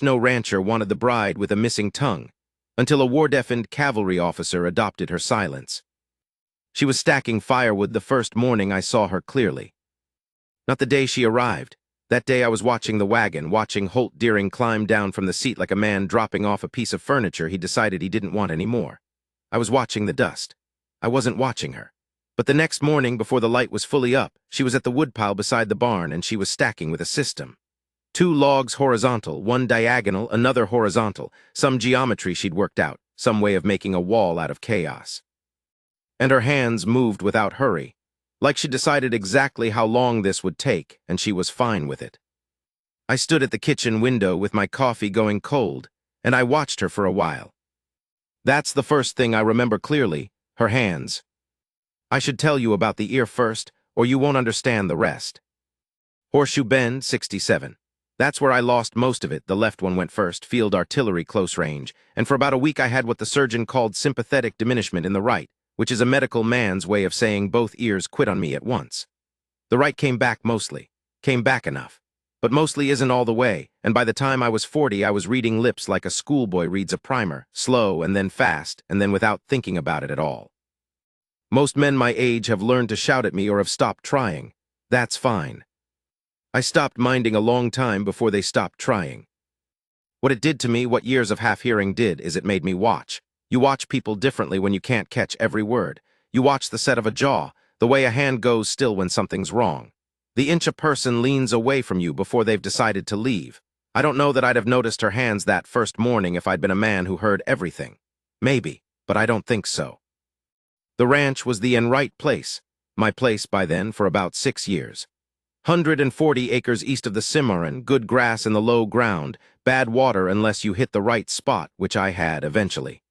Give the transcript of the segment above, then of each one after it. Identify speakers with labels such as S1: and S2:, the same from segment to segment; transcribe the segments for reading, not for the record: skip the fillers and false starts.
S1: No rancher wanted the bride with a missing tongue, until a war-deafened cavalry officer adopted her silence. She was stacking firewood the first morning I saw her clearly. Not the day she arrived. That day I was watching the wagon, watching Holt Deering climb down from the seat like a man dropping off a piece of furniture he decided he didn't want anymore. I was watching the dust. I wasn't watching her. But the next morning, before the light was fully up, she was at the woodpile beside the barn, and she was stacking with a system. 2 logs horizontal, 1 diagonal, another horizontal, some geometry she'd worked out, some way of making a wall out of chaos. And her hands moved without hurry, like she decided exactly how long this would take, and she was fine with it. I stood at the kitchen window with my coffee going cold, and I watched her for a while. That's the first thing I remember clearly, her hands. I should tell you about the ear first, or you won't understand the rest. Horseshoe Bend, 67. That's where I lost most of it. The left one went first, field artillery close range, and for about a week I had what the surgeon called sympathetic diminishment in the right, which is a medical man's way of saying both ears quit on me at once. The right came back mostly, came back enough, but mostly isn't all the way, and by the time I was 40 I was reading lips like a schoolboy reads a primer, slow and then fast, and then without thinking about it at all. Most men my age have learned to shout at me or have stopped trying. That's fine. I stopped minding a long time before they stopped trying. What it did to me, what years of half-hearing did, is it made me watch. You watch people differently when you can't catch every word. You watch the set of a jaw, the way a hand goes still when something's wrong. The inch a person leans away from you before they've decided to leave. I don't know that I'd have noticed her hands that first morning if I'd been a man who heard everything. Maybe, but I don't think so. The ranch was the right place, my place by then for about 6 years. 140 acres east of the Cimarron, good grass in the low ground, bad water unless you hit the right spot, which I had eventually.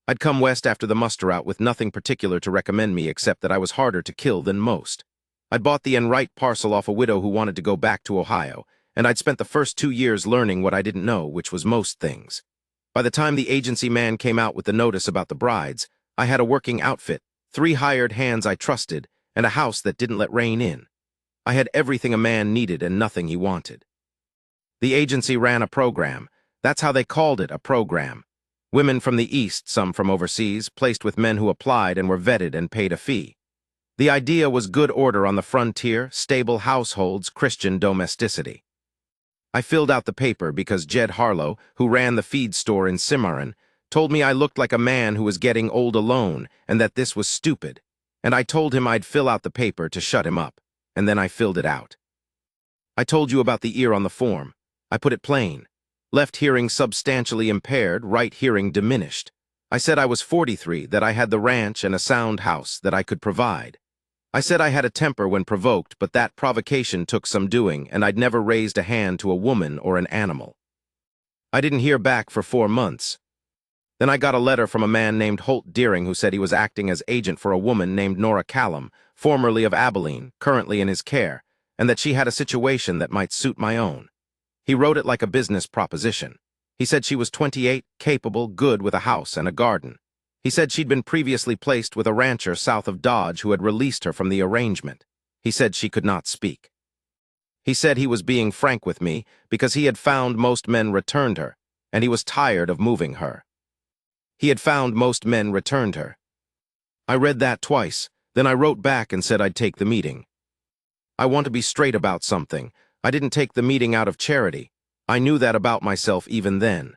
S1: I'd come west after the muster out with nothing particular to recommend me except that I was harder to kill than most. I'd bought the right parcel off a widow who wanted to go back to Ohio, and I'd spent the first 2 years learning what I didn't know, which was most things. By the time the agency man came out with the notice about the brides, I had a working outfit, 3 hired hands I trusted, and a house that didn't let rain in. I had everything a man needed and nothing he wanted. The agency ran a program. That's how they called it, a program. Women from the East, some from overseas, placed with men who applied and were vetted and paid a fee. The idea was good order on the frontier, stable households, Christian domesticity. I filled out the paper because Jed Harlow, who ran the feed store in Cimarron, told me I looked like a man who was getting old alone and that this was stupid, and I told him I'd fill out the paper to shut him up. And then I filled it out. I told you about the ear on the form. I put it plain. Left hearing substantially impaired, right hearing diminished. I said I was 43, that I had the ranch and a sound house that I could provide. I said I had a temper when provoked, but that provocation took some doing, and I'd never raised a hand to a woman or an animal. I didn't hear back for 4 months. Then I got a letter from a man named Holt Deering who said he was acting as agent for a woman named Nora Callum, formerly of Abilene, currently in his care, and that she had a situation that might suit my own. He wrote it like a business proposition. He said she was 28, capable, good with a house and a garden. He said she'd been previously placed with a rancher south of Dodge who had released her from the arrangement. He said she could not speak. He said he was being frank with me because he had found most men returned her, and he was tired of moving her. He had found most men returned her. I read that twice. Then I wrote back and said I'd take the meeting. I want to be straight about something. I didn't take the meeting out of charity. I knew that about myself even then.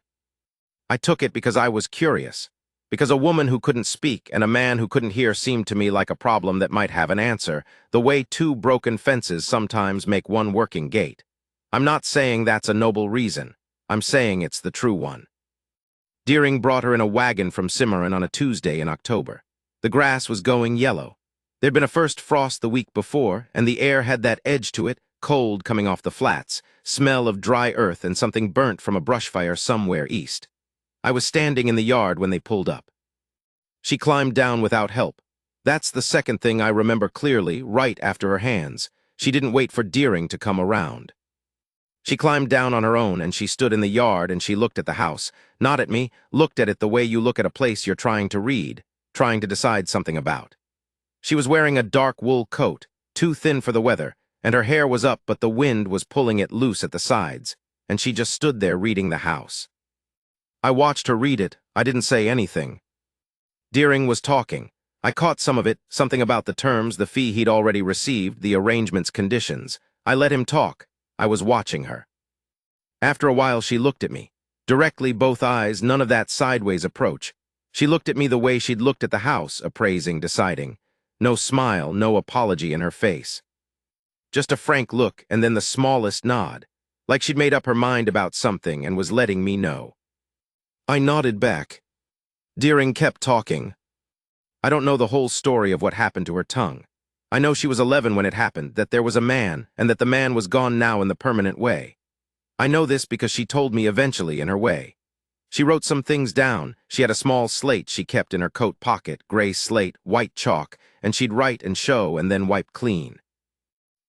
S1: I took it because I was curious, because a woman who couldn't speak and a man who couldn't hear seemed to me like a problem that might have an answer, the way 2 broken fences sometimes make 1 working gate. I'm not saying that's a noble reason. I'm saying it's the true one. Deering brought her in a wagon from Cimarron on a Tuesday in October. The grass was going yellow. There'd been a first frost the week before, and the air had that edge to it, cold coming off the flats, smell of dry earth and something burnt from a brush fire somewhere east. I was standing in the yard when they pulled up. She climbed down without help. That's the second thing I remember clearly, right after her hands. She didn't wait for Deering to come around. She climbed down on her own, and she stood in the yard and she looked at the house. Not at me, looked at it the way you look at a place you're trying to read, trying to decide something about. She was wearing a dark wool coat, too thin for the weather, and her hair was up but the wind was pulling it loose at the sides. and she just stood there reading the house. I watched her read it. I didn't say anything. Deering was talking. I caught some of it, something about the terms, the fee he'd already received, the arrangement's conditions. I let him talk. I was watching her. After a while, she looked at me. Directly, both eyes, none of that sideways approach. She looked at me the way she'd looked at the house, appraising, deciding. No smile, no apology in her face. Just a frank look, and then the smallest nod, like she'd made up her mind about something and was letting me know. I nodded back. Deering kept talking. I don't know the whole story of what happened to her tongue. I know she was 11 when it happened, that there was a man, and that the man was gone now in the permanent way. I know this because she told me eventually in her way. She wrote some things down. She had a small slate she kept in her coat pocket, gray slate, white chalk, and she'd write and show and then wipe clean.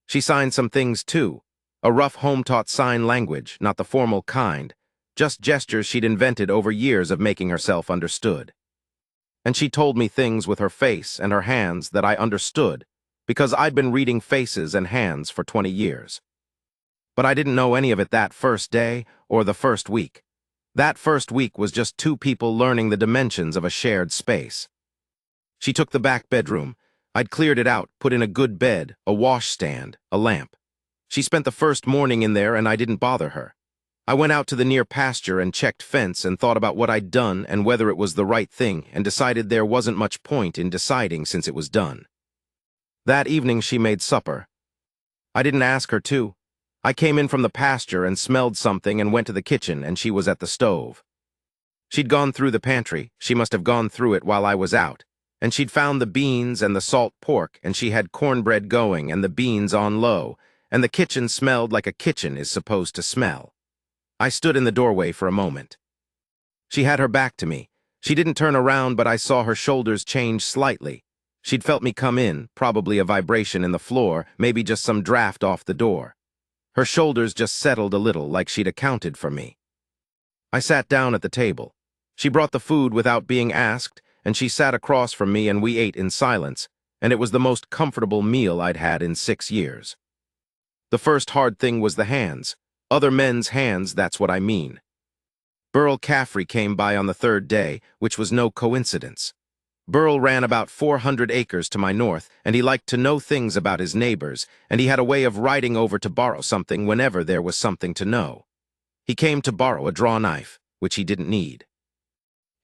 S1: She signed some things too, a rough home-taught sign language, not the formal kind, just gestures she'd invented over years of making herself understood. And she told me things with her face and her hands that I understood, because I'd been reading faces and hands for 20 years. But I didn't know any of it that first day or the first week. That first week was just two people learning the dimensions of a shared space. She took the back bedroom. I'd cleared it out, put in a good bed, a washstand, a lamp. She spent the first morning in there and I didn't bother her. I went out to the near pasture and checked fence and thought about what I'd done and whether it was the right thing and decided there wasn't much point in deciding since it was done. That evening she made supper. I didn't ask her to. I came in from the pasture and smelled something and went to the kitchen and she was at the stove. She'd gone through the pantry, she must have gone through it while I was out, and she'd found the beans and the salt pork and she had cornbread going and the beans on low, and the kitchen smelled like a kitchen is supposed to smell. I stood in the doorway for a moment. She had her back to me. She didn't turn around, but I saw her shoulders change slightly. She'd felt me come in, probably a vibration in the floor, maybe just some draft off the door. Her shoulders just settled a little, like she'd accounted for me. I sat down at the table. She brought the food without being asked, and she sat across from me and we ate in silence, and it was the most comfortable meal I'd had in 6 years. The first hard thing was the hands. Other men's hands, that's what I mean. Burl Caffrey came by on the third day, which was no coincidence. Burl ran about 400 acres to my north, and he liked to know things about his neighbors, and he had a way of riding over to borrow something whenever there was something to know. He came to borrow a draw knife, which he didn't need.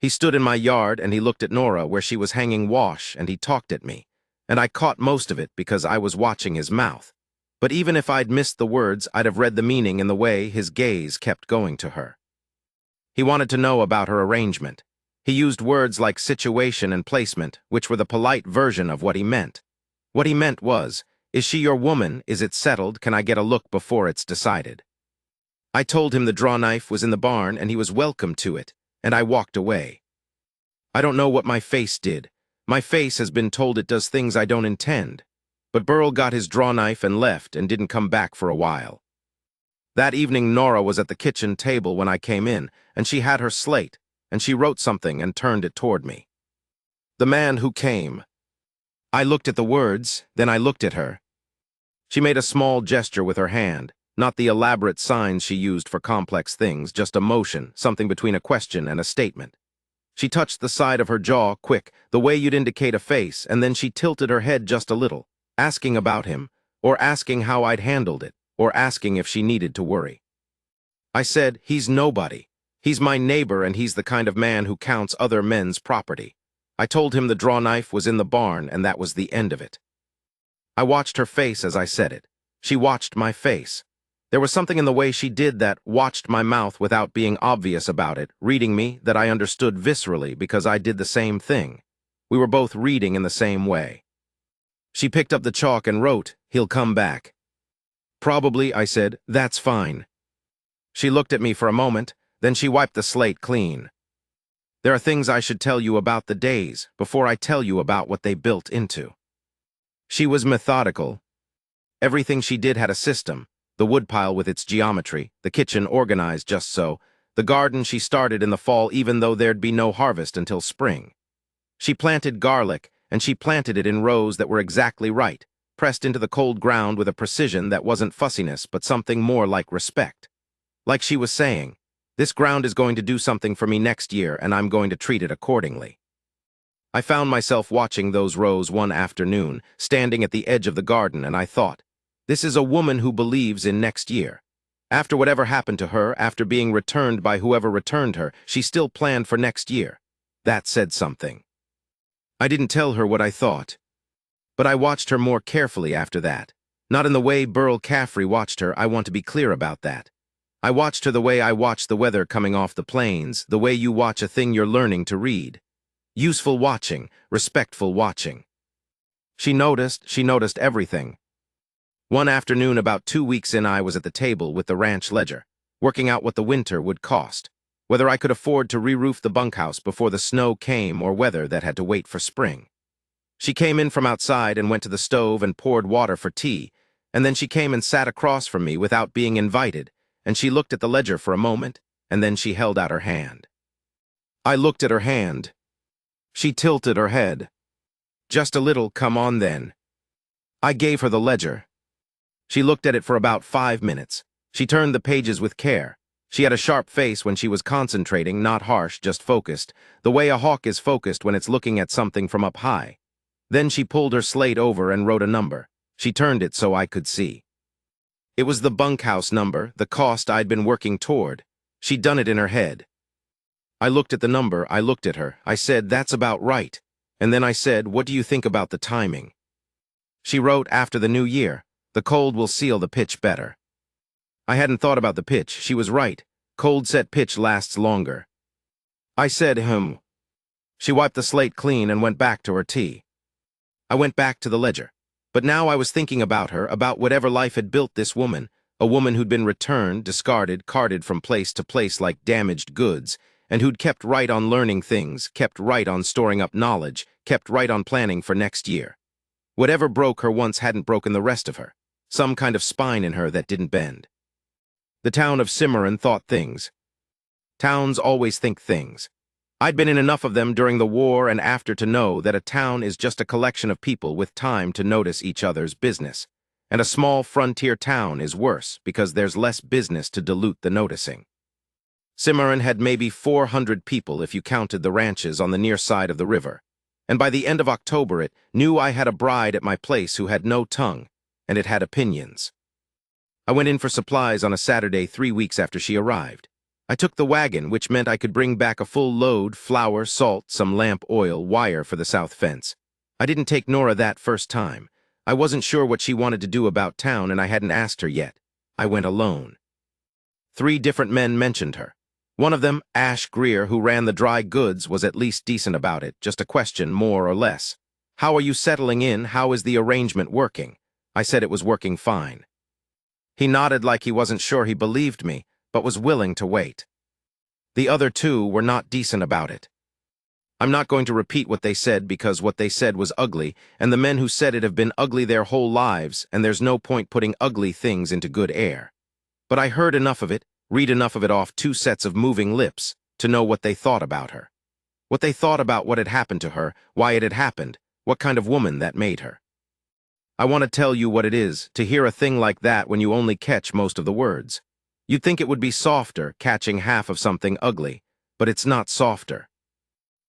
S1: He stood in my yard, and he looked at Nora where she was hanging wash, and he talked at me, and I caught most of it because I was watching his mouth. But even if I'd missed the words, I'd have read the meaning in the way his gaze kept going to her. He wanted to know about her arrangement. He used words like situation and placement, which were the polite version of what he meant. What he meant was, is she your woman? Is it settled? Can I get a look before it's decided? I told him the draw knife was in the barn and he was welcome to it, and I walked away. I don't know what my face did. My face has been told it does things I don't intend. But Burl got his draw knife and left and didn't come back for a while. That evening Nora was at the kitchen table when I came in, and she had her slate, and she wrote something and turned it toward me. The man who came. I looked at the words, then I looked at her. She made a small gesture with her hand, not the elaborate signs she used for complex things, just a motion, something between a question and a statement. She touched the side of her jaw, quick, the way you'd indicate a face, and then she tilted her head just a little, asking about him, or asking how I'd handled it, or asking if she needed to worry. I said, he's nobody. He's my neighbor and he's the kind of man who counts other men's property. I told him the draw knife was in the barn and that was the end of it. I watched her face as I said it. She watched my face. There was something in the way she did that, watched my mouth without being obvious about it, reading me, that I understood viscerally because I did the same thing. We were both reading in the same way. She picked up the chalk and wrote, he'll come back. Probably, I said, that's fine. She looked at me for a moment, then she wiped the slate clean. There are things I should tell you about the days before I tell you about what they built into. She was methodical. Everything she did had a system, the woodpile with its geometry, the kitchen organized just so, the garden she started in the fall even though there'd be no harvest until spring. She planted garlic, and she planted it in rows that were exactly right, pressed into the cold ground with a precision that wasn't fussiness but something more like respect. Like she was saying, this ground is going to do something for me next year and I'm going to treat it accordingly. I found myself watching those rows one afternoon, standing at the edge of the garden, and I thought, this is a woman who believes in next year. After whatever happened to her, after being returned by whoever returned her, she still planned for next year. That said something. I didn't tell her what I thought, but I watched her more carefully after that. Not in the way Burl Caffrey watched her, I want to be clear about that. I watched her the way I watch the weather coming off the plains, the way you watch a thing you're learning to read. Useful watching, respectful watching. She noticed everything. One afternoon about 2 weeks in, I was at the table with the ranch ledger, working out what the winter would cost, whether I could afford to re-roof the bunkhouse before the snow came or whether that had to wait for spring. She came in from outside and went to the stove and poured water for tea, and then she came and sat across from me without being invited, and she looked at the ledger for a moment, and then she held out her hand. I looked at her hand. She tilted her head. Just a little, come on then. I gave her the ledger. She looked at it for about 5 minutes. She turned the pages with care. She had a sharp face when she was concentrating, not harsh, just focused, the way a hawk is focused when it's looking at something from up high. Then she pulled her slate over and wrote a number. She turned it so I could see. It was the bunkhouse number, the cost I'd been working toward. She'd done it in her head. I looked at the number, I looked at her. I said, that's about right. And then I said, what do you think about the timing? She wrote, after the new year. The cold will seal the pitch better. I hadn't thought about the pitch. She was right. Cold set pitch lasts longer. I said, She wiped the slate clean and went back to her tea. I went back to the ledger. But now I was thinking about her, about whatever life had built this woman, a woman who'd been returned, discarded, carted from place to place like damaged goods, and who'd kept right on learning things, kept right on storing up knowledge, kept right on planning for next year. Whatever broke her once hadn't broken the rest of her. Some kind of spine in her that didn't bend. The town of Cimarron thought things. Towns always think things. I'd been in enough of them during the war and after to know that a town is just a collection of people with time to notice each other's business. And a small frontier town is worse because there's less business to dilute the noticing. Cimarron had maybe 400 people if you counted the ranches on the near side of the river. And by the end of October it knew I had a bride at my place who had no tongue, and it had opinions. I went in for supplies on a Saturday 3 weeks after she arrived. I took the wagon, which meant I could bring back a full load, flour, salt, some lamp oil, wire for the south fence. I didn't take Nora that first time. I wasn't sure what she wanted to do about town, and I hadn't asked her yet. I went alone. 3 different men mentioned her. One of them, Ash Greer, who ran the dry goods, was at least decent about it, just a question, more or less. How are you settling in? How is the arrangement working? I said it was working fine. He nodded like he wasn't sure he believed me, but was willing to wait. The other 2 were not decent about it. I'm not going to repeat what they said because what they said was ugly, and the men who said it have been ugly their whole lives, and there's no point putting ugly things into good air. But I heard enough of it, read enough of it off 2 sets of moving lips, to know what they thought about her. What they thought about what had happened to her, why it had happened, what kind of woman that made her. I want to tell you what it is, to hear a thing like that when you only catch most of the words. You'd think it would be softer, catching half of something ugly, but it's not softer.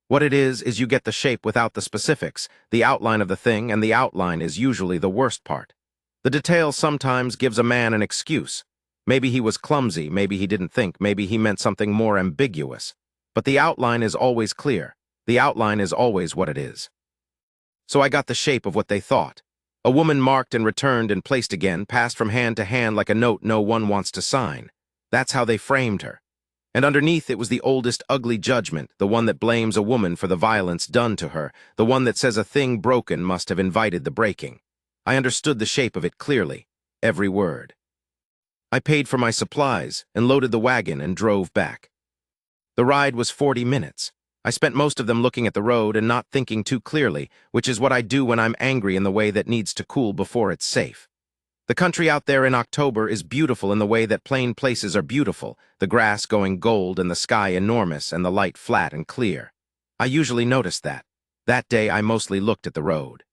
S1: What it is you get the shape without the specifics, the outline of the thing, and the outline is usually the worst part. The detail sometimes gives a man an excuse. Maybe he was clumsy, maybe he didn't think, maybe he meant something more ambiguous. But the outline is always clear. The outline is always what it is. So I got the shape of what they thought. A woman marked and returned and placed again, passed from hand to hand like a note no one wants to sign. That's how they framed her. And underneath it was the oldest ugly judgment, the one that blames a woman for the violence done to her, the one that says a thing broken must have invited the breaking. I understood the shape of it clearly, every word. I paid for my supplies and loaded the wagon and drove back. The ride was 40 minutes. I spent most of them looking at the road and not thinking too clearly, which is what I do when I'm angry in the way that needs to cool before it's safe. The country out there in October is beautiful in the way that plain places are beautiful, the grass going gold and the sky enormous and the light flat and clear. I usually noticed that. That day I mostly looked at the road.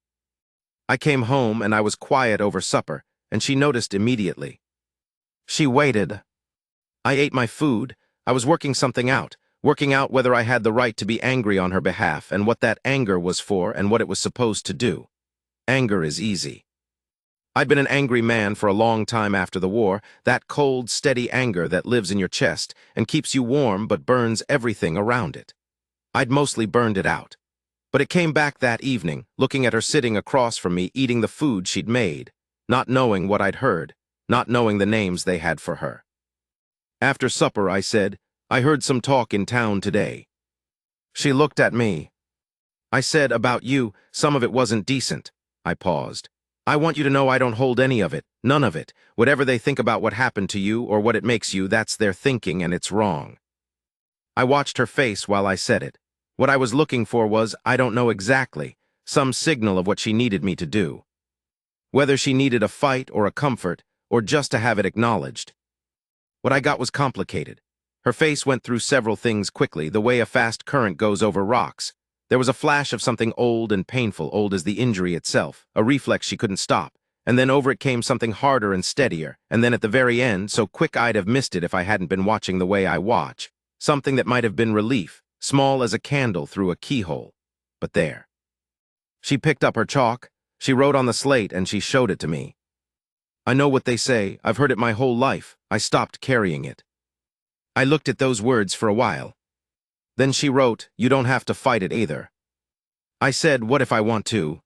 S1: I came home and I was quiet over supper, and she noticed immediately. She waited. I ate my food. I was working out whether I had the right to be angry on her behalf and what that anger was for and what it was supposed to do. Anger is easy. I'd been an angry man for a long time after the war, that cold, steady anger that lives in your chest and keeps you warm but burns everything around it. I'd mostly burned it out. But it came back that evening, looking at her sitting across from me eating the food she'd made, not knowing what I'd heard, not knowing the names they had for her. After supper, I said, "I heard some talk in town today." She looked at me. I said, "About you, some of it wasn't decent." I paused. "I want you to know I don't hold any of it, none of it. Whatever they think about what happened to you or what it makes you, that's their thinking and it's wrong." I watched her face while I said it. What I was looking for was, I don't know exactly, some signal of what she needed me to do. Whether she needed a fight or a comfort, or just to have it acknowledged. What I got was complicated. Her face went through several things quickly, the way a fast current goes over rocks. There was a flash of something old and painful, old as the injury itself, a reflex she couldn't stop, and then over it came something harder and steadier, and then at the very end, so quick I'd have missed it if I hadn't been watching the way I watch, something that might have been relief, small as a candle through a keyhole. But there. She picked up her chalk, she wrote on the slate, and she showed it to me. I know what they say, I've heard it my whole life. I stopped carrying it. I looked at those words for a while. Then she wrote, "You don't have to fight it either." I said, "What if I want to?"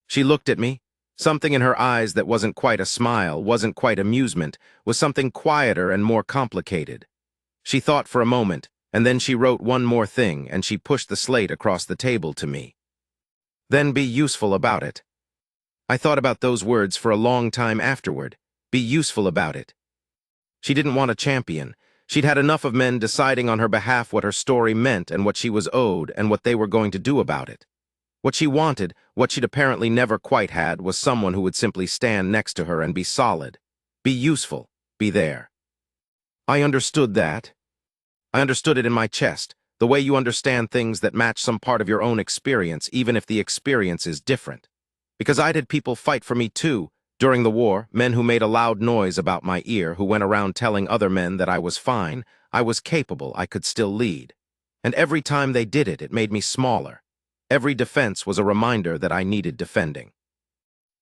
S1: She looked at me. Something in her eyes that wasn't quite a smile, wasn't quite amusement, was something quieter and more complicated. She thought for a moment, and then she wrote one more thing, and she pushed the slate across the table to me. "Then be useful about it." I thought about those words for a long time afterward. Be useful about it. She didn't want a champion. She'd had enough of men deciding on her behalf what her story meant and what she was owed and what they were going to do about it. What she wanted, what she'd apparently never quite had, was someone who would simply stand next to her and be solid. Be useful. Be there. I understood that. I understood it in my chest, the way you understand things that match some part of your own experience, even if the experience is different. Because I'd had people fight for me too, during the war, men who made a loud noise about my ear, who went around telling other men that I was fine, I was capable, I could still lead. And every time they did it, it made me smaller. Every defense was a reminder that I needed defending.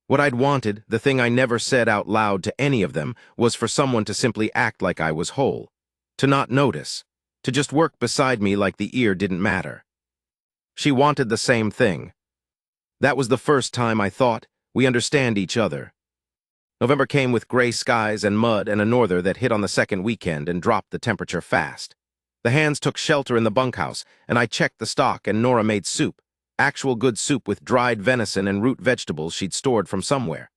S1: What I'd wanted, the thing I never said out loud to any of them, was for someone to simply act like I was whole. To not notice. To just work beside me like the ear didn't matter. She wanted the same thing. That was the first time I thought, we understand each other. November came with gray skies and mud and a norther that hit on the second weekend and dropped the temperature fast. The hands took shelter in the bunkhouse, and I checked the stock, and Nora made soup. Actual good soup with dried venison and root vegetables she'd stored from somewhere.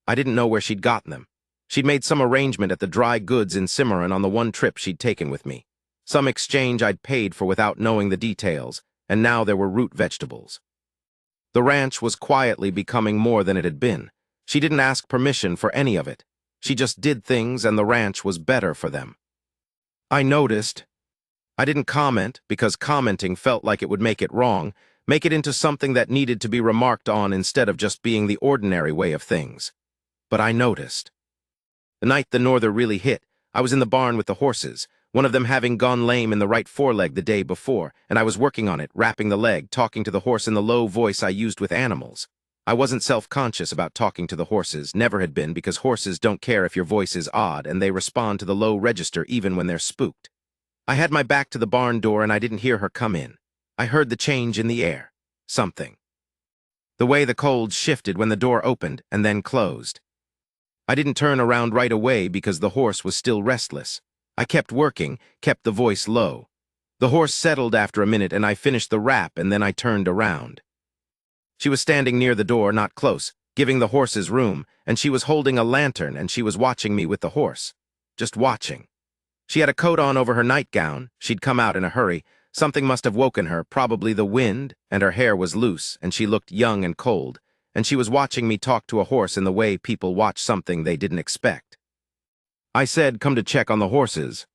S1: I didn't know where she'd gotten them. She'd made some arrangement at the dry goods in Cimarron on the one trip she'd taken with me. Some exchange I'd paid for without knowing the details, and now there were root vegetables. The ranch was quietly becoming more than it had been. She didn't ask permission for any of it. She just did things, and the ranch was better for them. I noticed. I didn't comment, because commenting felt like it would make it wrong, make it into something that needed to be remarked on instead of just being the ordinary way of things. But I noticed. The night the norther really hit, I was in the barn with the horses, one of them having gone lame in the right foreleg the day before, and I was working on it, wrapping the leg, talking to the horse in the low voice I used with animals. I wasn't self-conscious about talking to the horses, never had been, because horses don't care if your voice is odd, and they respond to the low register even when they're spooked. I had my back to the barn door, and I didn't hear her come in. I heard the change in the air. Something. The way the cold shifted when the door opened and then closed. I didn't turn around right away because the horse was still restless. I kept working, kept the voice low. The horse settled after a minute, and I finished the wrap, and then I turned around. She was standing near the door, not close, giving the horses room, and she was holding a lantern, and she was watching me with the horse. Just watching. She had a coat on over her nightgown. She'd come out in a hurry. Something must have woken her, probably the wind, and her hair was loose, and she looked young and cold, and she was watching me talk to a horse in the way people watch something they didn't expect. I said, "Come to check on the horses."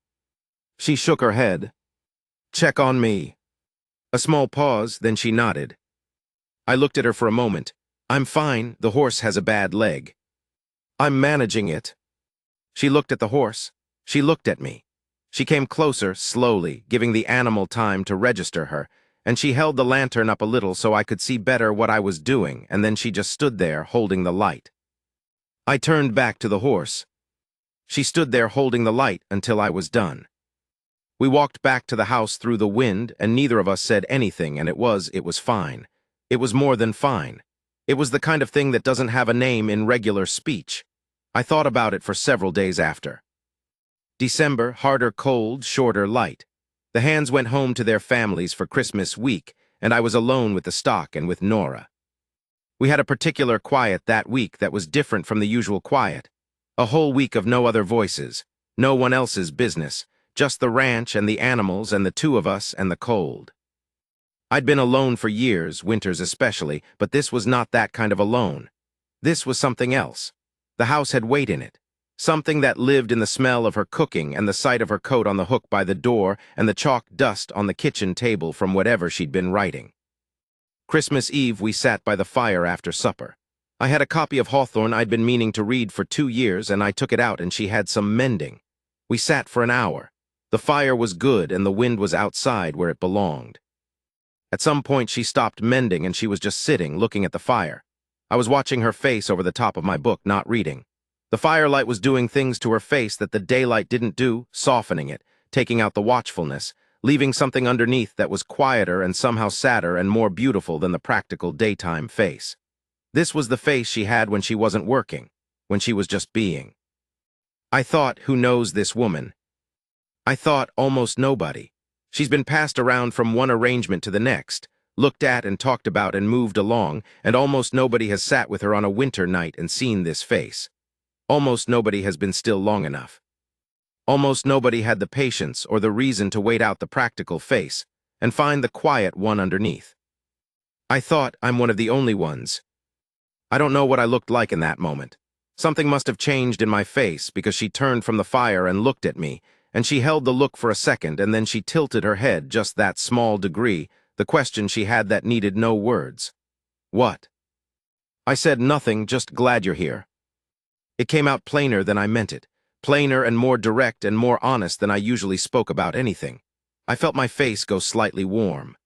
S1: She shook her head. "Check on me." A small pause, then she nodded. I looked at her for a moment. "I'm fine, the horse has a bad leg." "I'm managing it." She looked at the horse. She looked at me. She came closer, slowly, giving the animal time to register her, and she held the lantern up a little so I could see better what I was doing, and then she just stood there, holding the light. I turned back to the horse. She stood there holding the light until I was done. We walked back to the house through the wind, and neither of us said anything, and it was fine. It was more than fine. It was the kind of thing that doesn't have a name in regular speech. I thought about it for several days after. December, harder cold, shorter light. The hands went home to their families for Christmas week, and I was alone with the stock and with Nora. We had a particular quiet that week that was different from the usual quiet. A whole week of no other voices, no one else's business, just the ranch and the animals and the two of us and the cold. I'd been alone for years, winters especially, but this was not that kind of alone. This was something else. The house had weight in it. Something that lived in the smell of her cooking and the sight of her coat on the hook by the door and the chalk dust on the kitchen table from whatever she'd been writing. Christmas Eve we sat by the fire after supper. I had a copy of Hawthorne I'd been meaning to read for 2 years, and I took it out and she had some mending. We sat for an hour. The fire was good and the wind was outside where it belonged. At some point she stopped mending and she was just sitting, looking at the fire. I was watching her face over the top of my book, not reading. The firelight was doing things to her face that the daylight didn't do, softening it, taking out the watchfulness, leaving something underneath that was quieter and somehow sadder and more beautiful than the practical daytime face. This was the face she had when she wasn't working, when she was just being. I thought, who knows this woman? I thought, almost nobody. She's been passed around from one arrangement to the next, looked at and talked about and moved along, and almost nobody has sat with her on a winter night and seen this face. Almost nobody has been still long enough. Almost nobody had the patience or the reason to wait out the practical face and find the quiet one underneath. I thought, I'm one of the only ones. I don't know what I looked like in that moment. Something must have changed in my face because she turned from the fire and looked at me, and she held the look for a second, and then she tilted her head just that small degree, the question she had that needed no words. What? I said nothing, just glad you're here. It came out plainer than I meant it, plainer and more direct and more honest than I usually spoke about anything. I felt my face go slightly warm.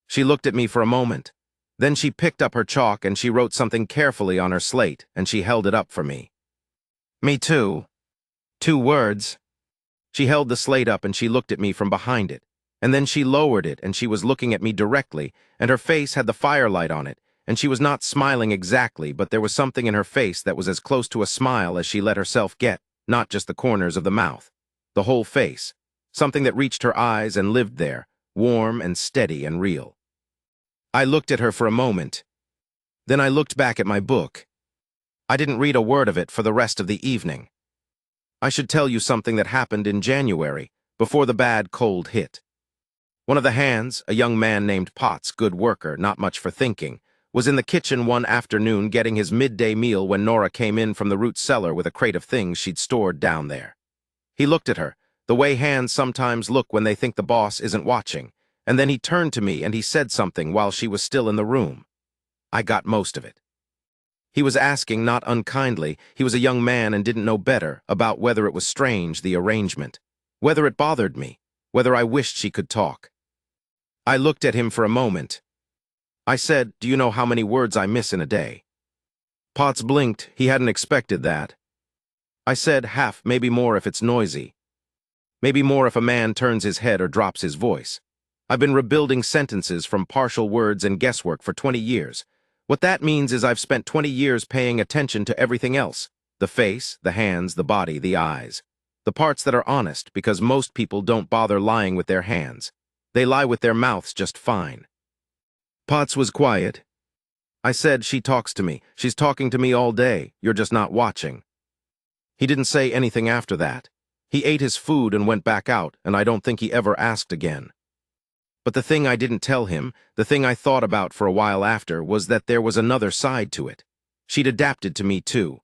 S1: She looked at me for a moment. Then she picked up her chalk and she wrote something carefully on her slate, and she held it up for me. Me too. 2 words. She held the slate up and she looked at me from behind it, and then she lowered it and she was looking at me directly, and her face had the firelight on it, and she was not smiling exactly, but there was something in her face that was as close to a smile as she let herself get, not just the corners of the mouth, the whole face, something that reached her eyes and lived there, warm and steady and real. I looked at her for a moment. Then I looked back at my book. I didn't read a word of it for the rest of the evening. I should tell you something that happened in January, before the bad cold hit. One of the hands, a young man named Potts, good worker, not much for thinking, was in the kitchen one afternoon getting his midday meal when Nora came in from the root cellar with a crate of things she'd stored down there. He looked at her, the way hands sometimes look when they think the boss isn't watching, and then he turned to me and he said something while she was still in the room. I got most of it. He was asking, not unkindly, he was a young man and didn't know better, about whether it was strange, the arrangement, whether it bothered me, whether I wished she could talk. I looked at him for a moment. I said, do you know how many words I miss in a day? Potts blinked, he hadn't expected that. I said, half, maybe more if it's noisy. Maybe more if a man turns his head or drops his voice. I've been rebuilding sentences from partial words and guesswork for 20 years. What that means is I've spent 20 years paying attention to everything else. The face, the hands, the body, the eyes. The parts that are honest, because most people don't bother lying with their hands. They lie with their mouths just fine. Potts was quiet. I said, she talks to me. She's talking to me all day. You're just not watching. He didn't say anything after that. He ate his food and went back out, and I don't think he ever asked again. But the thing I didn't tell him, the thing I thought about for a while after, was that there was another side to it. She'd adapted to me too.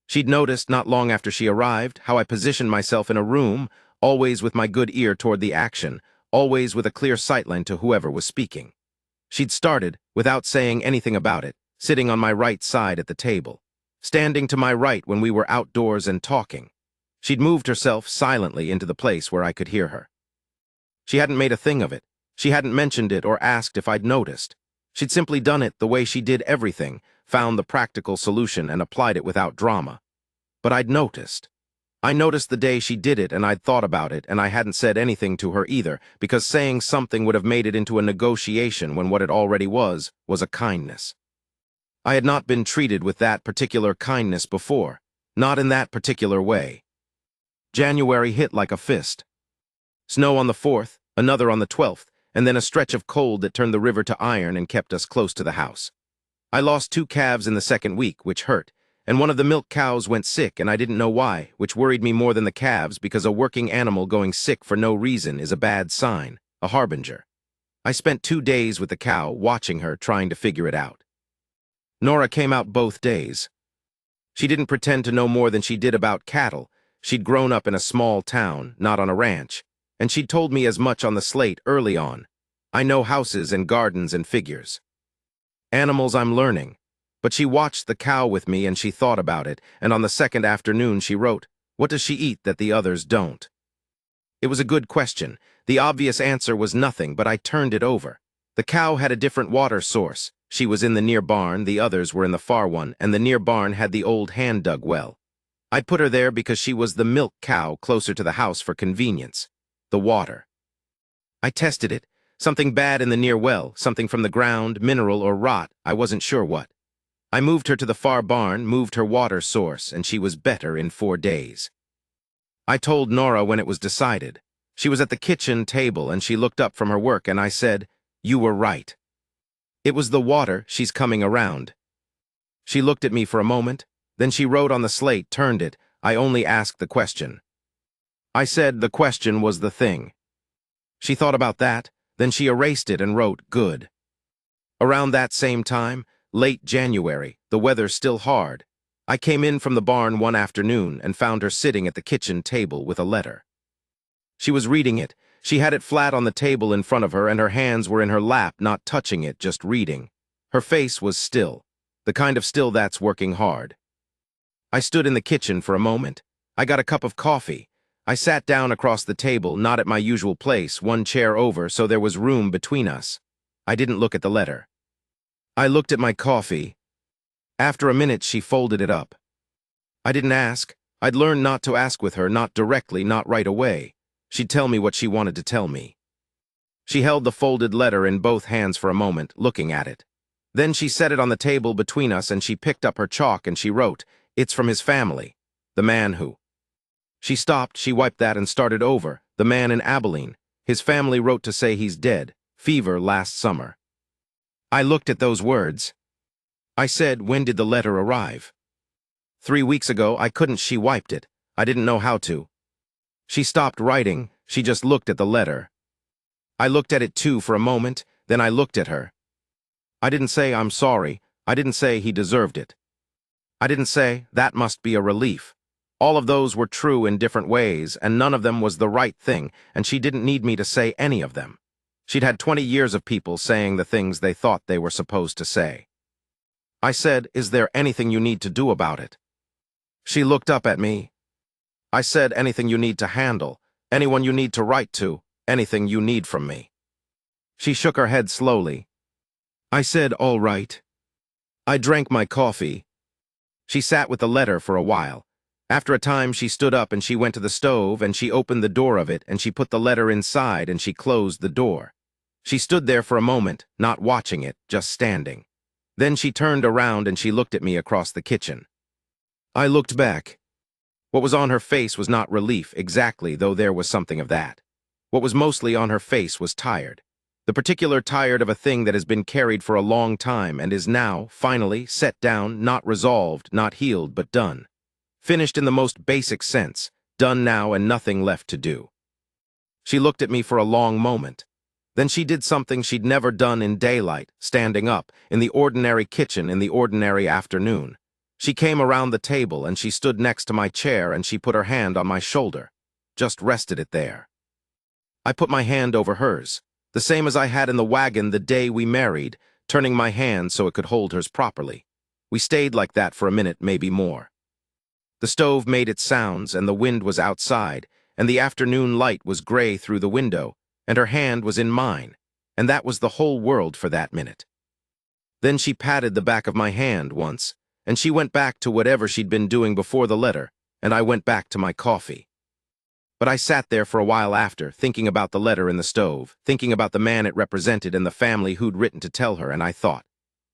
S1: She'd noticed, not long after she arrived, how I positioned myself in a room, always with my good ear toward the action, always with a clear sightline to whoever was speaking. She'd started, without saying anything about it, sitting on my right side at the table, standing to my right when we were outdoors and talking. She'd moved herself silently into the place where I could hear her. She hadn't made a thing of it. She hadn't mentioned it or asked if I'd noticed. She'd simply done it the way she did everything, found the practical solution and applied it without drama. But I'd noticed. I noticed the day she did it, and I'd thought about it, and I hadn't said anything to her either, because saying something would have made it into a negotiation when what it already was a kindness. I had not been treated with that particular kindness before, not in that particular way. January hit like a fist. Snow on the 4th, another on the 12th, and then a stretch of cold that turned the river to iron and kept us close to the house. I lost 2 calves in the second week, which hurt, and one of the milk cows went sick, and I didn't know why, which worried me more than the calves because a working animal going sick for no reason is a bad sign, a harbinger. I spent 2 days with the cow, watching her, trying to figure it out. Nora came out both days. She didn't pretend to know more than she did about cattle. She'd grown up in a small town, not on a ranch, and she'd told me as much on the slate early on. I know houses and gardens and figures. Animals I'm learning. But she watched the cow with me and she thought about it, and on the second afternoon she wrote, "What does she eat that the others don't?" It was a good question. The obvious answer was nothing, but I turned it over. The cow had a different water source. She was in the near barn, the others were in the far one, and the near barn had the old hand-dug well. I'd put her there because she was the milk cow closer to the house for convenience. The water. I tested it. Something bad in the near well, something from the ground, mineral or rot, I wasn't sure what. I moved her to the far barn, moved her water source, and she was better in 4 days. I told Nora when it was decided. She was at the kitchen table and she looked up from her work and I said, "You were right. It was the water, she's coming around." She looked at me for a moment, then she wrote on the slate, turned it. I only asked the question. I said the question was the thing. She thought about that, then she erased it and wrote, "Good." Around that same time, late January, the weather still hard, I came in from the barn one afternoon and found her sitting at the kitchen table with a letter. She was reading it. She had it flat on the table in front of her and her hands were in her lap, not touching it, just reading. Her face was still, the kind of still that's working hard. I stood in the kitchen for a moment. I got a cup of coffee. I sat down across the table, not at my usual place, 1 chair over, so there was room between us. I didn't look at the letter. I looked at my coffee. After a minute, she folded it up. I didn't ask. I'd learned not to ask with her, not directly, not right away. She'd tell me what she wanted to tell me. She held the folded letter in both hands for a moment, looking at it. Then she set it on the table between us and she picked up her chalk and she wrote, "It's from his family. The man who..." She stopped, she wiped that and started over. "The man in Abilene. His family wrote to say he's dead. Fever last summer." I looked at those words. I said, "When did the letter arrive?" 3 weeks ago. I couldn't. She wiped it. I didn't know how to. She stopped writing. She just looked at the letter. I looked at it too for a moment, then I looked at her. I didn't say, "I'm sorry." I didn't say he deserved it. I didn't say, "That must be a relief." All of those were true in different ways, and none of them was the right thing, and she didn't need me to say any of them. She'd had 20 years of people saying the things they thought they were supposed to say. I said, "Is there anything you need to do about it?" She looked up at me. I said, "Anything you need to handle, anyone you need to write to, anything you need from me." She shook her head slowly. I said, "All right." I drank my coffee. She sat with the letter for a while. After a time, she stood up and she went to the stove and she opened the door of it and she put the letter inside and she closed the door. She stood there for a moment, not watching it, just standing. Then she turned around and she looked at me across the kitchen. I looked back. What was on her face was not relief exactly, though there was something of that. What was mostly on her face was tired. The particular tired of a thing that has been carried for a long time and is now, finally, set down, not resolved, not healed, but done. Finished in the most basic sense, done now and nothing left to do. She looked at me for a long moment. Then she did something she'd never done in daylight, standing up, in the ordinary kitchen in the ordinary afternoon. She came around the table and she stood next to my chair and she put her hand on my shoulder, just rested it there. I put my hand over hers, the same as I had in the wagon the day we married, turning my hand so it could hold hers properly. We stayed like that for a minute, maybe more. The stove made its sounds, and the wind was outside, and the afternoon light was gray through the window, and her hand was in mine, and that was the whole world for that minute. Then she patted the back of my hand once, and she went back to whatever she'd been doing before the letter, and I went back to my coffee. But I sat there for a while after, thinking about the letter in the stove, thinking about the man it represented and the family who'd written to tell her, and I thought,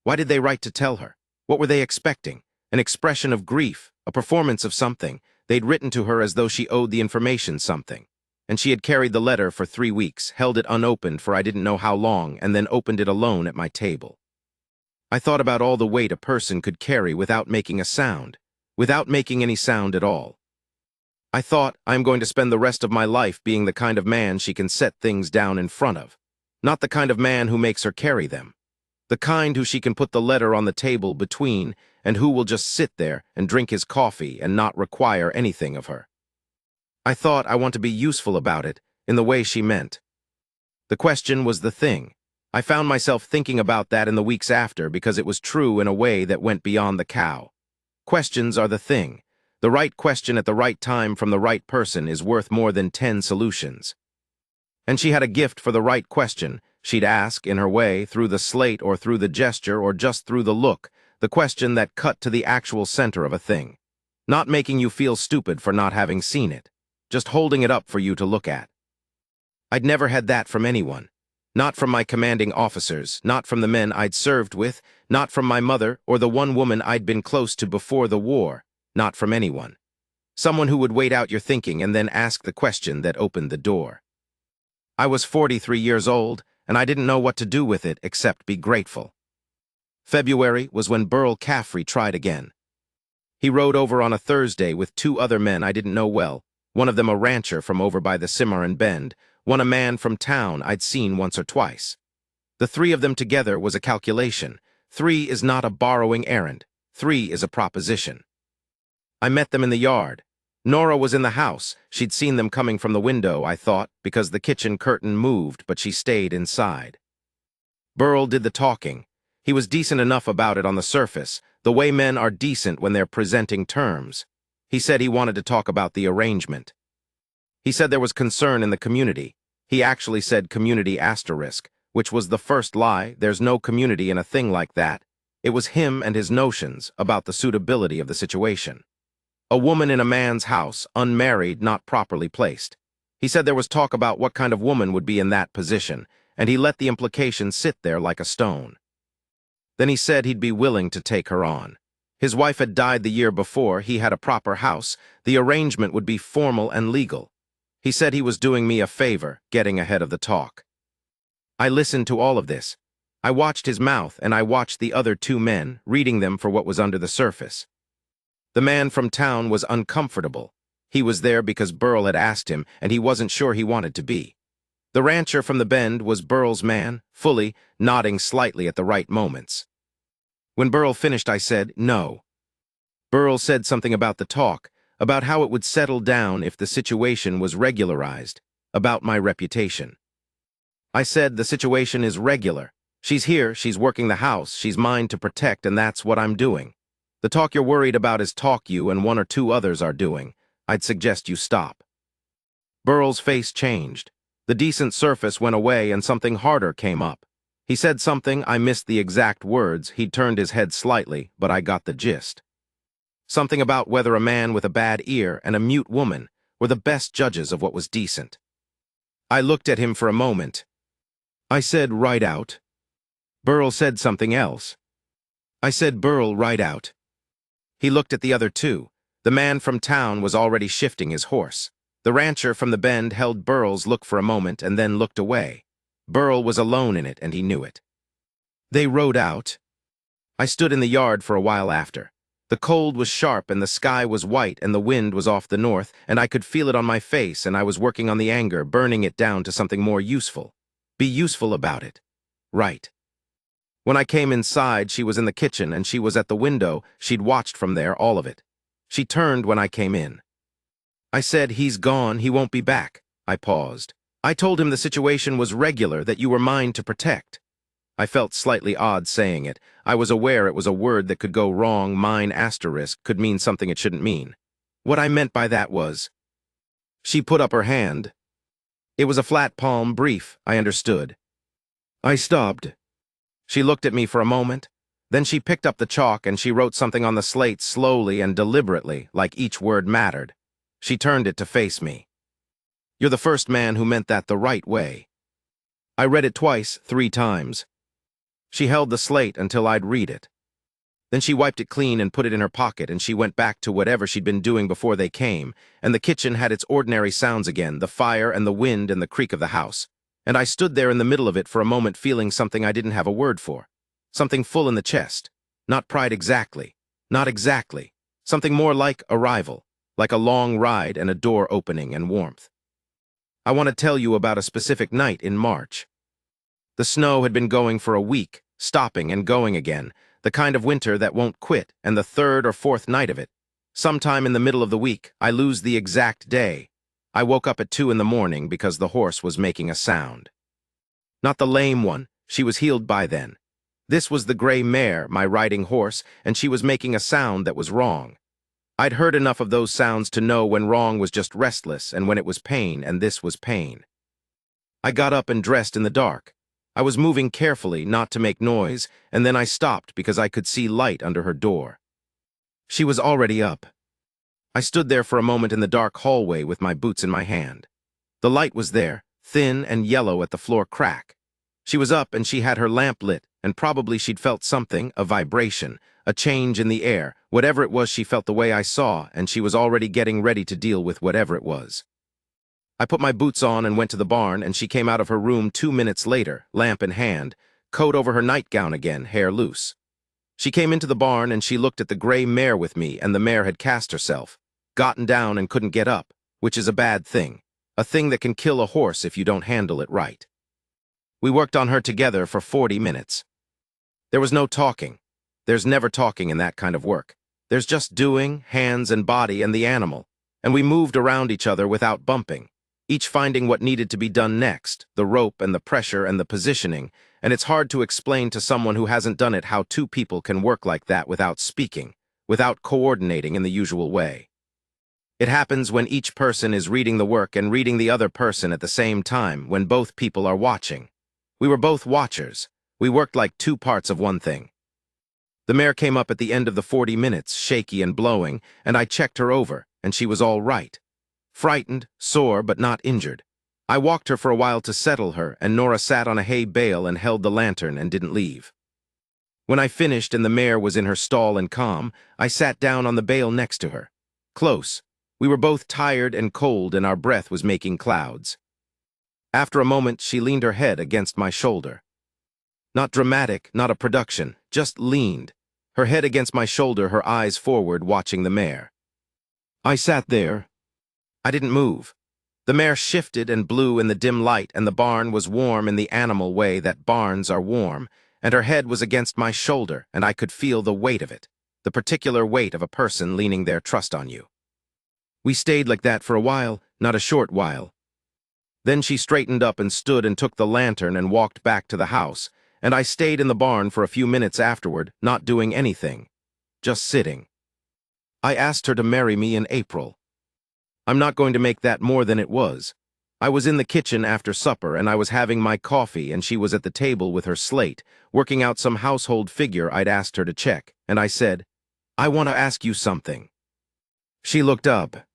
S1: why did they write to tell her? What were they expecting? An expression of grief, a performance of something. They'd written to her as though she owed the information something. And she had carried the letter for 3 weeks, held it unopened for I didn't know how long, and then opened it alone at my table. I thought about all the weight a person could carry without making a sound, without making any sound at all. I thought, I'm going to spend the rest of my life being the kind of man she can set things down in front of, not the kind of man who makes her carry them, the kind who she can put the letter on the table between and who will just sit there and drink his coffee and not require anything of her. I thought I want to be useful about it, in the way she meant. The question was the thing. I found myself thinking about that in the weeks after because it was true in a way that went beyond the cow. Questions are the thing. The right question at the right time from the right person is worth more than 10 solutions. And she had a gift for the right question. She'd ask, in her way, through the slate or through the gesture or just through the look, the question that cut to the actual center of a thing. Not making you feel stupid for not having seen it. Just holding it up for you to look at. I'd never had that from anyone. Not from my commanding officers, not from the men I'd served with, not from my mother or the one woman I'd been close to before the war. Not from anyone. Someone who would wait out your thinking and then ask the question that opened the door. I was 43 years old, and I didn't know what to do with it except be grateful. February was when Burl Caffrey tried again. He rode over on a Thursday with 2 other men I didn't know well, one of them a rancher from over by the Cimarron Bend, one a man from town I'd seen once or twice. The 3 of them together was a calculation. 3 is not a borrowing errand. 3 is a proposition. I met them in the yard. Nora was in the house. She'd seen them coming from the window, I thought, because the kitchen curtain moved, but she stayed inside. Burl did the talking. He was decent enough about it on the surface, the way men are decent when they're presenting terms. He said he wanted to talk about the arrangement. He said there was concern in the community. He actually said community asterisk, which was the first lie. There's no community in a thing like that. It was him and his notions about the suitability of the situation. A woman in a man's house, unmarried, not properly placed. He said there was talk about what kind of woman would be in that position, and he let the implication sit there like a stone. Then he said he'd be willing to take her on. His wife had died the year before, he had a proper house, the arrangement would be formal and legal. He said he was doing me a favor, getting ahead of the talk. I listened to all of this. I watched his mouth, and I watched the other 2 men, reading them for what was under the surface. The man from town was uncomfortable. He was there because Burl had asked him, and he wasn't sure he wanted to be. The rancher from the Bend was Burl's man, fully, nodding slightly at the right moments. When Burl finished, I said, no. Burl said something about the talk, about how it would settle down if the situation was regularized, about my reputation. I said, the situation is regular. She's here, she's working the house, she's mine to protect, and that's what I'm doing. The talk you're worried about is talk you and 1 or 2 others are doing. I'd suggest you stop. Burl's face changed. The decent surface went away and something harder came up. He said something, I missed the exact words, he'd turned his head slightly, but I got the gist. Something about whether a man with a bad ear and a mute woman were the best judges of what was decent. I looked at him for a moment. I said, right out. Burl said something else. I said, Burl, right out. He looked at the other 2. The man from town was already shifting his horse. The rancher from the Bend held Burl's look for a moment and then looked away. Burl was alone in it, and he knew it. They rode out. I stood in the yard for a while after. The cold was sharp and the sky was white and the wind was off the north, and I could feel it on my face, and I was working on the anger, burning it down to something more useful. Be useful about it. Right. When I came inside, she was in the kitchen and she was at the window. She'd watched from there, all of it. She turned when I came in. I said, he's gone, he won't be back. I paused. I told him the situation was regular, that you were mine to protect. I felt slightly odd saying it. I was aware it was a word that could go wrong. Mine asterisk could mean something it shouldn't mean. What I meant by that was... She put up her hand. It was a flat palm brief, I understood. I stopped. She looked at me for a moment. Then she picked up the chalk and she wrote something on the slate slowly and deliberately, like each word mattered. She turned it to face me. You're the first man who meant that the right way. I read it twice, 3 times. She held the slate until I'd read it. Then she wiped it clean and put it in her pocket, and she went back to whatever she'd been doing before they came, and the kitchen had its ordinary sounds again, the fire and the wind and the creak of the house. And I stood there in the middle of it for a moment feeling something I didn't have a word for. Something full in the chest. Not pride exactly. Not exactly. Something more like arrival, like a long ride and a door opening and warmth. I want to tell you about a specific night in March. The snow had been going for a week, stopping and going again, the kind of winter that won't quit, and the 3rd or 4th night of it. Sometime in the middle of the week, I lose the exact day. I woke up at 2 in the morning because the horse was making a sound. Not the lame one, she was healed by then. This was the gray mare, my riding horse, and she was making a sound that was wrong. I'd heard enough of those sounds to know when wrong was just restless and when it was pain, and this was pain. I got up and dressed in the dark. I was moving carefully, not to make noise, and then I stopped because I could see light under her door. She was already up. I stood there for a moment in the dark hallway with my boots in my hand. The light was there, thin and yellow at the floor crack. She was up and she had her lamp lit, and probably she'd felt something, a vibration, a change in the air. Whatever it was, she felt the way I saw, and she was already getting ready to deal with whatever it was. I put my boots on and went to the barn, and she came out of her room 2 minutes later, lamp in hand, coat over her nightgown again, hair loose. She came into the barn and she looked at the gray mare with me, and the mare had cast herself, gotten down and couldn't get up, which is a bad thing, a thing that can kill a horse if you don't handle it right. We worked on her together for 40 minutes. There was no talking. There's never talking in that kind of work. There's just doing, hands and body and the animal, and we moved around each other without bumping, each finding what needed to be done next, the rope and the pressure and the positioning, and it's hard to explain to someone who hasn't done it how 2 people can work like that without speaking, without coordinating in the usual way. It happens when each person is reading the work and reading the other person at the same time, when both people are watching. We were both watchers. We worked like 2 parts of one thing. The mare came up at the end of the 40 minutes, shaky and blowing, and I checked her over, and she was all right. Frightened, sore, but not injured. I walked her for a while to settle her, and Nora sat on a hay bale and held the lantern and didn't leave. When I finished and the mare was in her stall and calm, I sat down on the bale next to her. Close. We were both tired and cold, and our breath was making clouds. After a moment, she leaned her head against my shoulder. Not dramatic, not a production, just leaned, her head against my shoulder, her eyes forward, watching the mare. I sat there. I didn't move. The mare shifted and blew in the dim light, and the barn was warm in the animal way that barns are warm, and her head was against my shoulder, and I could feel the weight of it, the particular weight of a person leaning their trust on you. We stayed like that for a while, not a short while. Then she straightened up and stood and took the lantern and walked back to the house, and I stayed in the barn for a few minutes afterward, not doing anything, just sitting. I asked her to marry me in April. I'm not going to make that more than it was. I was in the kitchen after supper, and I was having my coffee, and she was at the table with her slate, working out some household figure I'd asked her to check, and I said, "I want to ask you something." She looked up.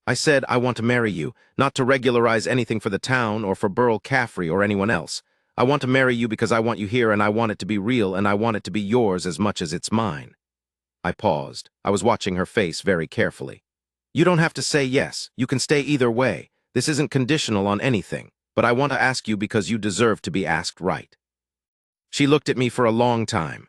S1: I said, "I want to marry you, not to regularize anything for the town or for Burl Caffrey or anyone else. I want to marry you because I want you here, and I want it to be real, and I want it to be yours as much as it's mine." I paused. I was watching her face very carefully. "You don't have to say yes. You can stay either way. This isn't conditional on anything, but I want to ask you because you deserve to be asked right." She looked at me for a long time.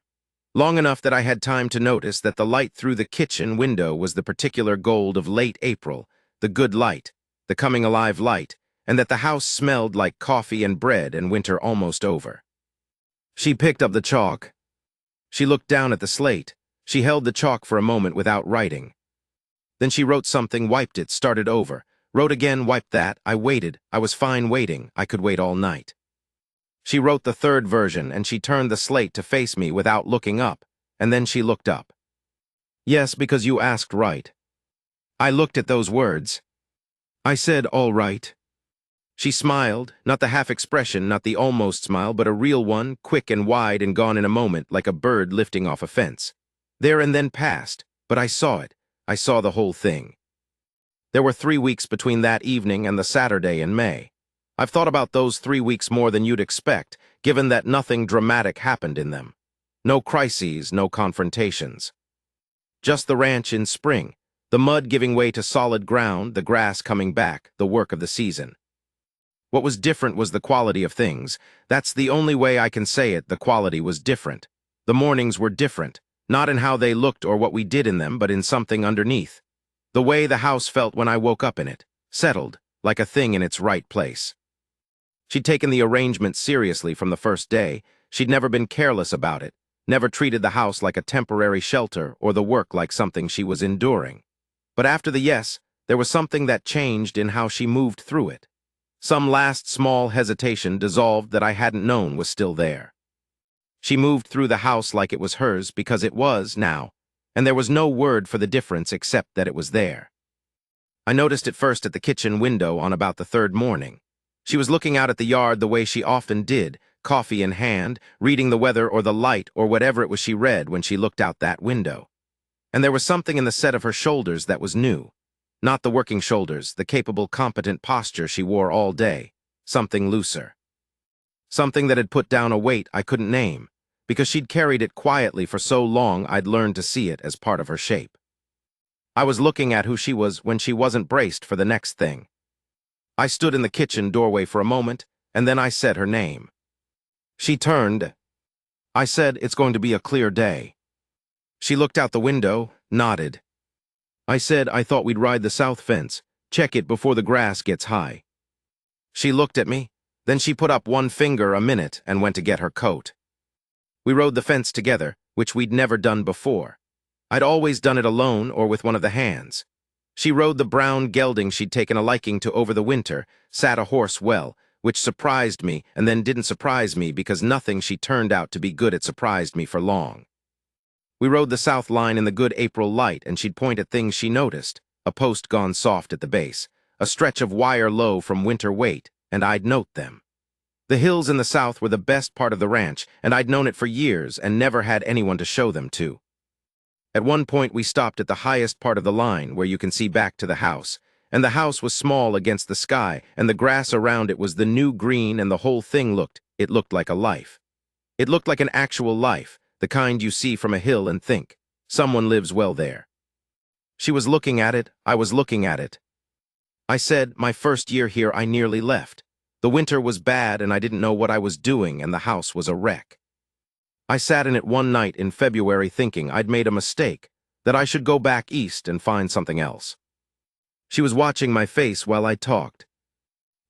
S1: Long enough that I had time to notice that the light through the kitchen window was the particular gold of late April, the good light, the coming alive light, and that the house smelled like coffee and bread and winter almost over. She picked up the chalk. She looked down at the slate. She held the chalk for a moment without writing. Then she wrote something, wiped it, started over. Wrote again, wiped that. I waited. I was fine waiting. I could wait all night. She wrote the 3rd version, and she turned the slate to face me without looking up, and then she looked up. "Yes, because you asked right." I looked at those words. I said, "All right." She smiled, not the half expression, not the almost smile, but a real one, quick and wide and gone in a moment, like a bird lifting off a fence. There and then passed, but I saw it. I saw the whole thing. There were 3 weeks between that evening and the Saturday in May. I've thought about those 3 weeks more than you'd expect, given that nothing dramatic happened in them. No crises, no confrontations. Just the ranch in spring, the mud giving way to solid ground, the grass coming back, the work of the season. What was different was the quality of things. That's the only way I can say it, the quality was different. The mornings were different, not in how they looked or what we did in them, but in something underneath. The way the house felt when I woke up in it, settled, like a thing in its right place. She'd taken the arrangement seriously from the first day. She'd never been careless about it, never treated the house like a temporary shelter or the work like something she was enduring. But after the yes, there was something that changed in how she moved through it. Some last small hesitation dissolved that I hadn't known was still there. She moved through the house like it was hers because it was now, and there was no word for the difference except that it was there. I noticed it first at the kitchen window on about the third morning. She was looking out at the yard the way she often did, coffee in hand, reading the weather or the light or whatever it was she read when she looked out that window. And there was something in the set of her shoulders that was new. Not the working shoulders, the capable, competent posture she wore all day. Something looser. Something that had put down a weight I couldn't name, because she'd carried it quietly for so long I'd learned to see it as part of her shape. I was looking at who she was when she wasn't braced for the next thing. I stood in the kitchen doorway for a moment, and then I said her name. She turned. I said, "It's going to be a clear day." She looked out the window, nodded. I said, "I thought we'd ride the south fence, check it before the grass gets high." She looked at me, then she put up one finger a minute and went to get her coat. We rode the fence together, which we'd never done before. I'd always done it alone or with one of the hands. She rode the brown gelding she'd taken a liking to over the winter, sat a horse well, which surprised me and then didn't surprise me because nothing she turned out to be good at surprised me for long. We rode the south line in the good April light, and she'd point at things she noticed, a post gone soft at the base, a stretch of wire low from winter weight, and I'd note them. The hills in the south were the best part of the ranch, and I'd known it for years and never had anyone to show them to. At one point we stopped at the highest part of the line, where you can see back to the house, and the house was small against the sky, and the grass around it was the new green, and the whole thing looked like a life. It looked like an actual life, the kind you see from a hill and think, someone lives well there. She was looking at it, I was looking at it. I said, my first year here I nearly left. The winter was bad and I didn't know what I was doing, and the house was a wreck. I sat in it one night in February thinking I'd made a mistake, that I should go back east and find something else. She was watching my face while I talked.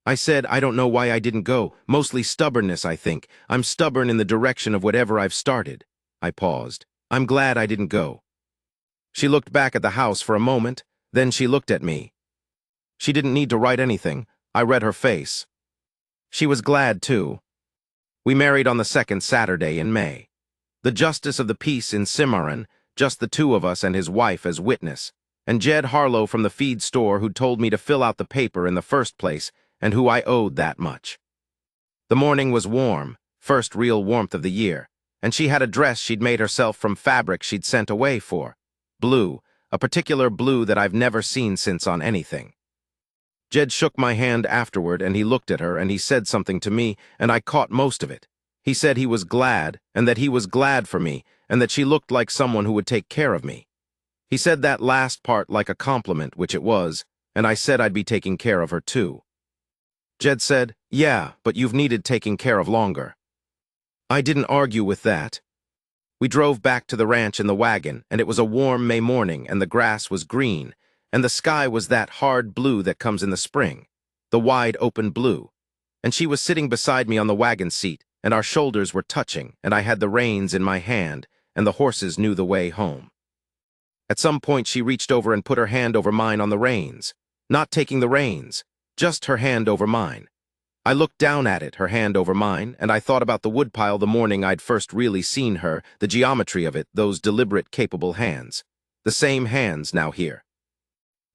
S1: I said, "I don't know why I didn't go, mostly stubbornness, I think. I'm stubborn in the direction of whatever I've started." I paused. "I'm glad I didn't go." She looked back at the house for a moment, then she looked at me. She didn't need to write anything. I read her face. She was glad, too. We married on the second Saturday in May. The justice of the peace in Cimarron, just the two of us and his wife as witness, and Jed Harlow from the feed store who told me to fill out the paper in the first place and who I owed that much. The morning was warm, first real warmth of the year, and she had a dress she'd made herself from fabric she'd sent away for. Blue, a particular blue that I've never seen since on anything. Jed shook my hand afterward, and he looked at her, and he said something to me, and I caught most of it. He said he was glad, and that he was glad for me, and that she looked like someone who would take care of me. He said that last part like a compliment, which it was, and I said I'd be taking care of her too. Jed said, "Yeah, but you've needed taking care of longer." I didn't argue with that. We drove back to the ranch in the wagon, and it was a warm May morning, and the grass was green, and the sky was that hard blue that comes in the spring, the wide open blue. And she was sitting beside me on the wagon seat, and our shoulders were touching, and I had the reins in my hand, and the horses knew the way home. At some point she reached over and put her hand over mine on the reins, not taking the reins, just her hand over mine. I looked down at it, her hand over mine, and I thought about the woodpile the morning I'd first really seen her, the geometry of it, those deliberate, capable hands. The same hands now here.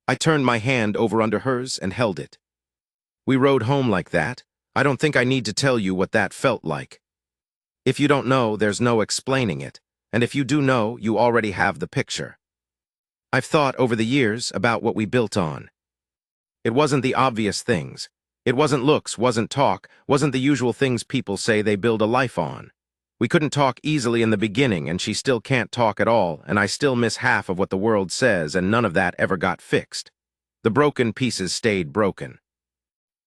S1: I turned my hand over under hers and held it. We rode home like that. I don't think I need to tell you what that felt like. If you don't know, there's no explaining it, and if you do know, you already have the picture. I've thought over the years about what we built on. It wasn't the obvious things. It wasn't looks, wasn't talk, wasn't the usual things people say they build a life on. We couldn't talk easily in the beginning, and she still can't talk at all, and I still miss half of what the world says, and none of that ever got fixed. The broken pieces stayed broken.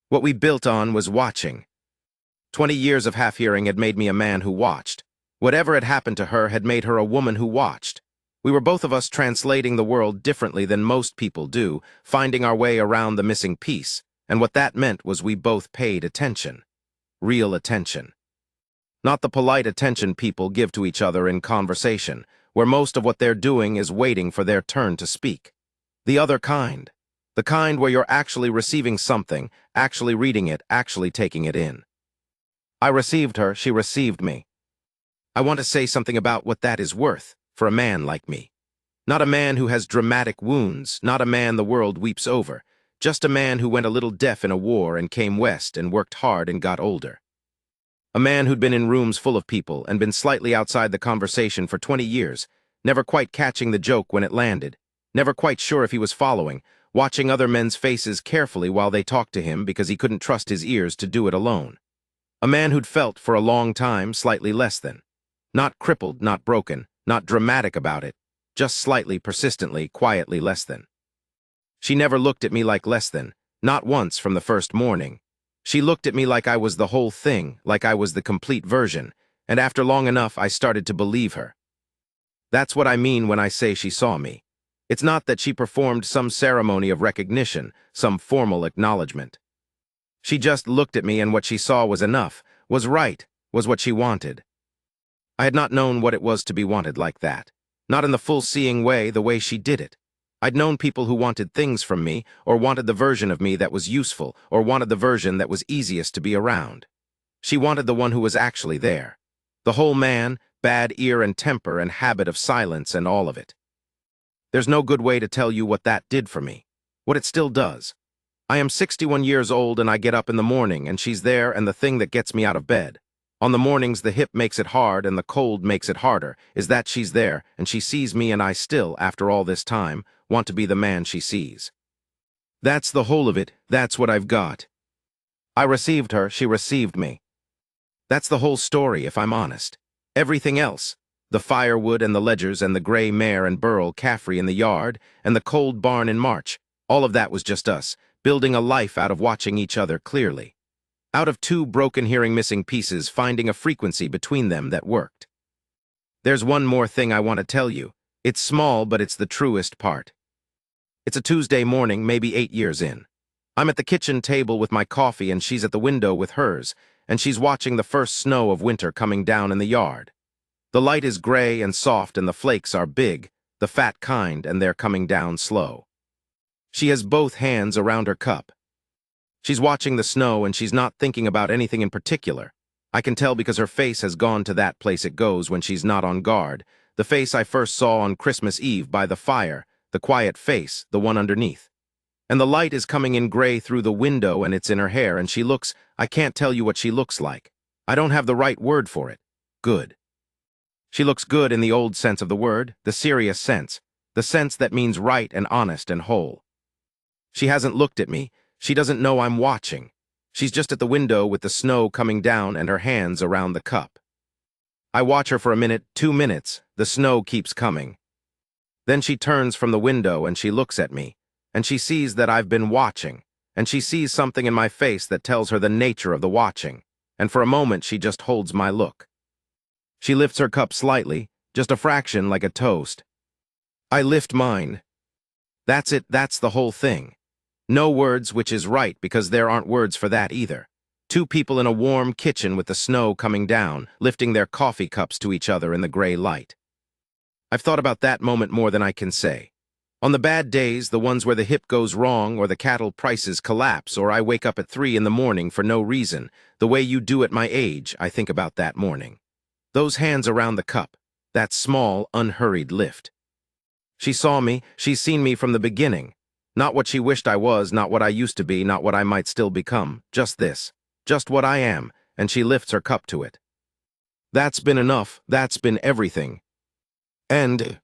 S1: What we built on was watching. 20 years of half-hearing had made me a man who watched. Whatever had happened to her had made her a woman who watched. We were both of us translating the world differently than most people do, finding our way around the missing piece, and what that meant was we both paid attention. Real attention. Not the polite attention people give to each other in conversation, where most of what they're doing is waiting for their turn to speak. The other kind. The kind where you're actually receiving something, actually reading it, actually taking it in. I received her, she received me. I want to say something about what that is worth, for a man like me. Not a man who has dramatic wounds, not a man the world weeps over, just a man who went a little deaf in a war and came west and worked hard and got older. A man who'd been in rooms full of people and been slightly outside the conversation for 20 years, never quite catching the joke when it landed, never quite sure if he was following, watching other men's faces carefully while they talked to him because he couldn't trust his ears to do it alone. A man who'd felt for a long time slightly less than. Not crippled, not broken, not dramatic about it, just slightly, persistently, quietly less than. She never looked at me like less than, not once from the first morning. She looked at me like I was the whole thing, like I was the complete version, and after long enough I started to believe her. That's what I mean when I say she saw me. It's not that she performed some ceremony of recognition, some formal acknowledgement. She just looked at me, and what she saw was enough, was right, was what she wanted. I had not known what it was to be wanted like that. Not in the full seeing way, the way she did it. I'd known people who wanted things from me, or wanted the version of me that was useful, or wanted the version that was easiest to be around. She wanted the one who was actually there. The whole man, bad ear and temper and habit of silence and all of it. There's no good way to tell you what that did for me. What it still does. I am 61 years old and I get up in the morning and she's there, and the thing that gets me out of bed. On the mornings the hip makes it hard and the cold makes it harder, is that she's there and she sees me, and I still, after all this time, want to be the man she sees. That's the whole of it, that's what I've got. I received her, she received me. That's the whole story, if I'm honest. Everything else, the firewood and the ledgers and the gray mare and burl Caffrey in the yard and the cold barn in March, all of that was just us, building a life out of watching each other clearly. Out of two broken hearing missing pieces, finding a frequency between them that worked. There's one more thing I want to tell you. It's small, but it's the truest part. It's a Tuesday morning, maybe 8 years in. I'm at the kitchen table with my coffee and she's at the window with hers, and she's watching the first snow of winter coming down in the yard. The light is gray and soft and the flakes are big, the fat kind, and they're coming down slow. She has both hands around her cup. She's watching the snow and she's not thinking about anything in particular. I can tell because her face has gone to that place it goes when she's not on guard, the face I first saw on Christmas Eve by the fire, the quiet face, the one underneath. And the light is coming in gray through the window and it's in her hair, and she looks, I can't tell you what she looks like. I don't have the right word for it. Good. She looks good in the old sense of the word, the serious sense, the sense that means right and honest and whole. She hasn't looked at me. She doesn't know I'm watching. She's just at the window with the snow coming down and her hands around the cup. I watch her for a minute, 2 minutes. The snow keeps coming. Then she turns from the window and she looks at me, and she sees that I've been watching, and she sees something in my face that tells her the nature of the watching, and for a moment she just holds my look. She lifts her cup slightly, just a fraction, like a toast. I lift mine. That's it, that's the whole thing. No words, which is right because there aren't words for that either. Two people in a warm kitchen with the snow coming down, lifting their coffee cups to each other in the gray light. I've thought about that moment more than I can say. On the bad days, the ones where the hip goes wrong or the cattle prices collapse or I wake up at 3 in the morning for no reason, the way you do at my age, I think about that morning. Those hands around the cup, that small, unhurried lift. She saw me, she's seen me from the beginning. Not what she wished I was, not what I used to be, not what I might still become. Just this. Just what I am, and she lifts her cup to it. That's been enough. That's been everything. And